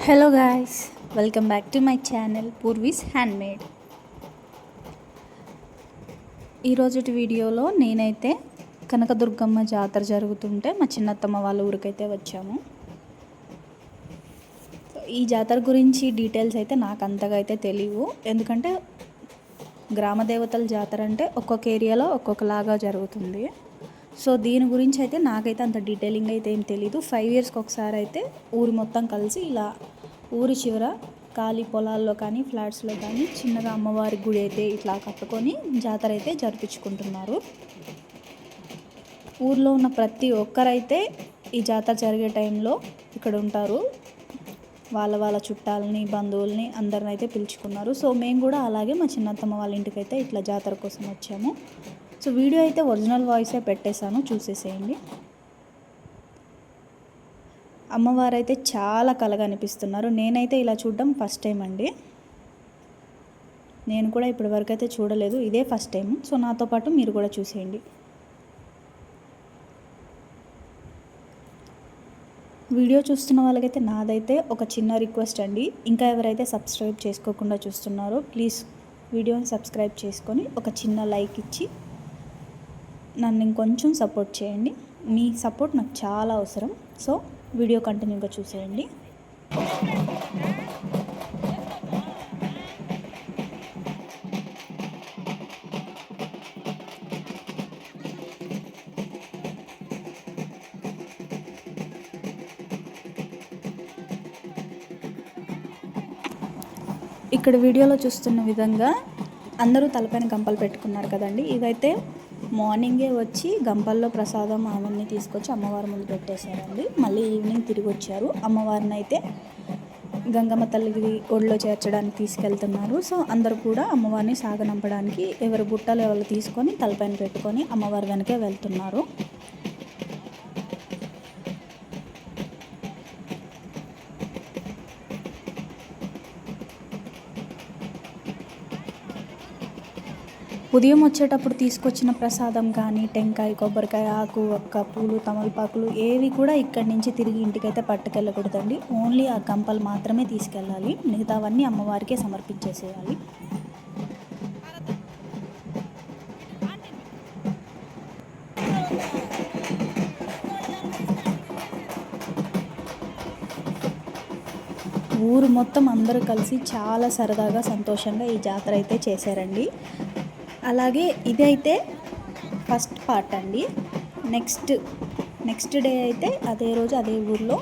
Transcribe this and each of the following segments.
Hello guys, welcome back to my channel Purvi's handmade. ఈరోజుటి వీడియోలో నేనైతే కనకదుర్గమ్మ జాతర జరుగుతుంటే మా చిన్నత్తమ్మ వాళ్ళ ఊరికైతే వచ్చాము. ఈ జాతర గురించి డీటెయిల్స్ అయితే నాకు అంతగా అయితే తెలియవు, ఎందుకంటే గ్రామ దేవతల జాతర అంటే ఒక్కొక్క ఏరియాలో ఒక్కొక్కలాగా జరుగుతుంది. సో దీని గురించి అయితే నాకైతే అంత డీటెయిలింగ్ అయితే ఏం తెలీదు. 5 yearsకి ఒకసారి అయితే ఊరి మొత్తం కలిసి ఇలా ఊరి చివర ఖాళీ పొలాల్లో కానీ ఫ్లాట్స్లో కానీ చిన్నగా అమ్మవారి గుడి అయితే ఇట్లా కట్టుకొని జాతర అయితే జరిపించుకుంటున్నారు. ఊర్లో ఉన్న ప్రతి ఒక్కరైతే ఈ జాతర జరిగే టైంలో ఇక్కడ ఉంటారు. వాళ్ళ చుట్టాలని బంధువుల్ని అందరిని అయితే పిలుచుకున్నారు. సో మేము కూడా అలాగే మా చిన్నత్తమ్మ వాళ్ళ ఇంటికి అయితే ఇట్లా జాతర కోసం వచ్చాము. సో వీడియో అయితే ఒరిజినల్ వాయిసే పెట్టేశాను, చూసేసేయండి. అమ్మవారు అయితే చాలా కళగా అనిపిస్తున్నారు. నేనైతే ఇలా చూడడం ఫస్ట్ టైం అండి. నేను కూడా ఇప్పటి వరకు అయితే చూడలేదు, ఇదే ఫస్ట్ టైం. సో నాతో పాటు మీరు కూడా చూసేయండి. వీడియో చూస్తున్న వాళ్ళకైతే నాదైతే ఒక చిన్న రిక్వెస్ట్ అండి. ఇంకా ఎవరైతే సబ్స్క్రైబ్ చేసుకోకుండా చూస్తున్నారో ప్లీజ్ వీడియోని సబ్స్క్రైబ్ చేసుకొని ఒక చిన్న లైక్ ఇచ్చి నన్ను ఇంకొంచెం సపోర్ట్ చేయండి. మీ సపోర్ట్ నాకు చాలా అవసరం. సో వీడియో కంటిన్యూగా చూసేయండి. ఇక్కడ వీడియోలో చూస్తున్న విధంగా అందరూ తలపైన గంపలు పెట్టుకున్నారు కదండి. ఇవైతే మార్నింగే వచ్చి గంపల్లో ప్రసాదం అవన్నీ తీసుకొచ్చి అమ్మవారి ముందు పెట్టేశారండి. మళ్ళీ ఈవినింగ్ తిరిగి వచ్చారు. అమ్మవారిని అయితే గంగమ్మ తల్లికి ఒడిలో చేర్చడానికి తీసుకెళ్తున్నారు. సో అందరూ కూడా అమ్మవారిని సాగనంపడానికి ఎవరి బుట్టలు ఎవరు తీసుకొని తలపైన పెట్టుకొని అమ్మవారి వెనకే వెళ్తున్నారు. ఉదయం వచ్చేటప్పుడు తీసుకొచ్చిన ప్రసాదం కానీ టెంకాయ, కొబ్బరికాయ, ఆకు, ఒక్క, పూలు, తమలపాకులు ఏవి కూడా ఇక్కడి నుంచి తిరిగి ఇంటికైతే పట్టుకెళ్ళకూడదండి. ఓన్లీ ఆ గంపలు మాత్రమే తీసుకెళ్ళాలి. మిగతావన్నీ అమ్మవారికే సమర్పించేసేయాలి. ఊరు మొత్తం అందరూ కలిసి చాలా సరదాగా సంతోషంగా ఈ జాతర అయితే చేశారండి. అలాగే ఇదైతే ఫస్ట్ పార్ట్ అండి. నెక్స్ట్ డే అయితే అదే రోజు అదే ఊర్లో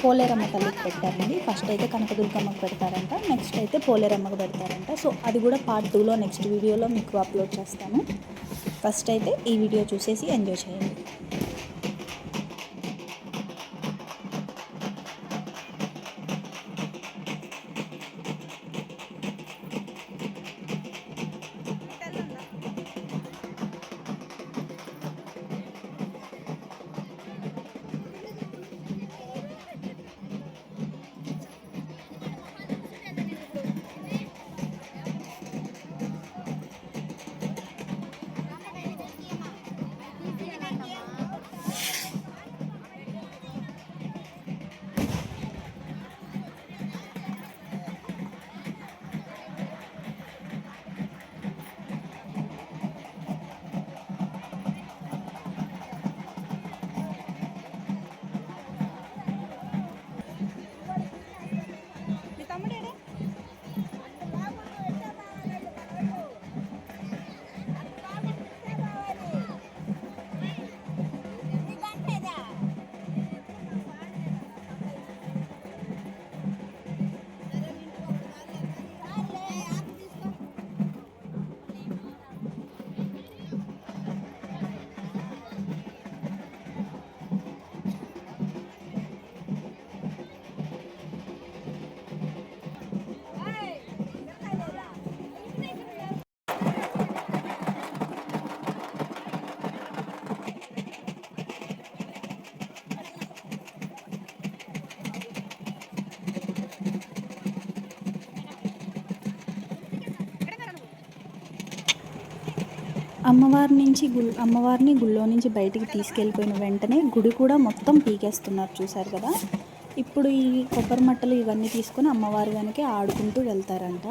పోలేరమ్మ తల్లికి పెట్టారండి. ఫస్ట్ అయితే కనకదుర్గమ్మకు పెడతారంట, నెక్స్ట్ అయితే పోలేరమ్మకు పెడతారంట. సో అది కూడా పార్ట్ 2లో నెక్స్ట్ వీడియోలో మీకు అప్లోడ్ చేస్తాను. ఫస్ట్ అయితే ఈ వీడియో చూసేసి ఎంజాయ్ చేయండి. అమ్మవారిని గుళ్ళో నుంచి బయటికి తీసుకెళ్ళిపోయిన వెంటనే గుడి కూడా మొత్తం పీకేస్తున్నారు, చూసారు కదా. ఇప్పుడు ఈ కొబ్బరి మట్టలు ఇవన్నీ తీసుకొని అమ్మవారి వెనకే ఆడుకుంటూ వెళ్తారంట.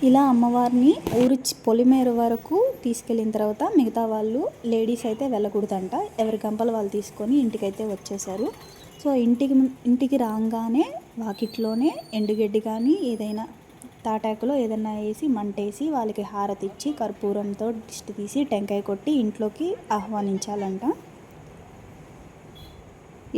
ఇలా అమ్మవారిని ఊరి పొలిమేర వరకు తీసుకెళ్ళిన తర్వాత మిగతా వాళ్ళు లేడీస్ అయితే వెళ్ళకూడదంట. ఎవరి గంపలు వాళ్ళు తీసుకొని ఇంటికైతే వచ్చేసారు. సో ఇంటికి రాగానే వాకిట్లోనే ఎండుగడ్డి కానీ ఏదైనా తాటాకులో ఏదైనా వేసి మంటేసి వాళ్ళకి హారతి ఇచ్చి కర్పూరంతో దిష్టి తీసి టెంకాయ కొట్టి ఇంట్లోకి ఆహ్వానించాలంట.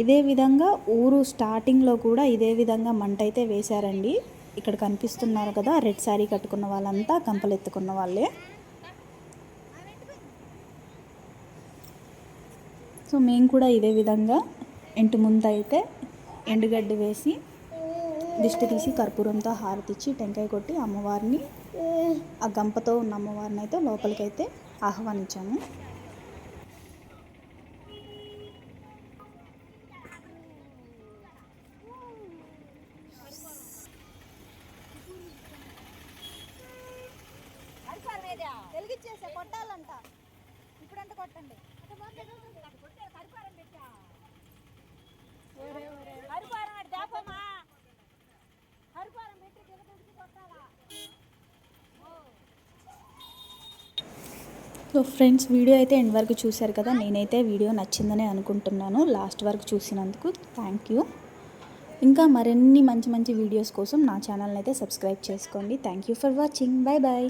ఇదే విధంగా ఊరు స్టార్టింగ్లో కూడా ఇదే విధంగా మంట అయితే వేశారండి. ఇక్కడ కనిపిస్తున్నారు కదా, రెడ్ శారీ కట్టుకున్న వాళ్ళంతా గంపలు ఎత్తుకున్న వాళ్ళే. సో మేము కూడా ఇదే విధంగా ఇంటి ముందు అయితే ఎండుగడ్డి వేసి దిష్టి తీసి కర్పూరంతో హారతిచ్చి టెంకాయ కొట్టి అమ్మవారిని, ఆ గంపతో ఉన్న అమ్మవారిని అయితే లోపలికైతే ఆహ్వానించాము. వెలిగించేసే కొట్టాలంట, ఇప్పుడంటే కొట్టండి. సో ఫ్రెండ్స్, వీడియో అయితే ఎండ్ వరకు చూశారు కదా. నేనైతే వీడియో నచ్చిందని అనుకుంటున్నాను. లాస్ట్ వరకు చూసినందుకు థ్యాంక్ యూ. ఇంకా మరిన్ని మంచి మంచి వీడియోస్ కోసం నా ఛానల్ని అయితే సబ్స్క్రైబ్ చేసుకోండి. Thank you for watching. Bye bye.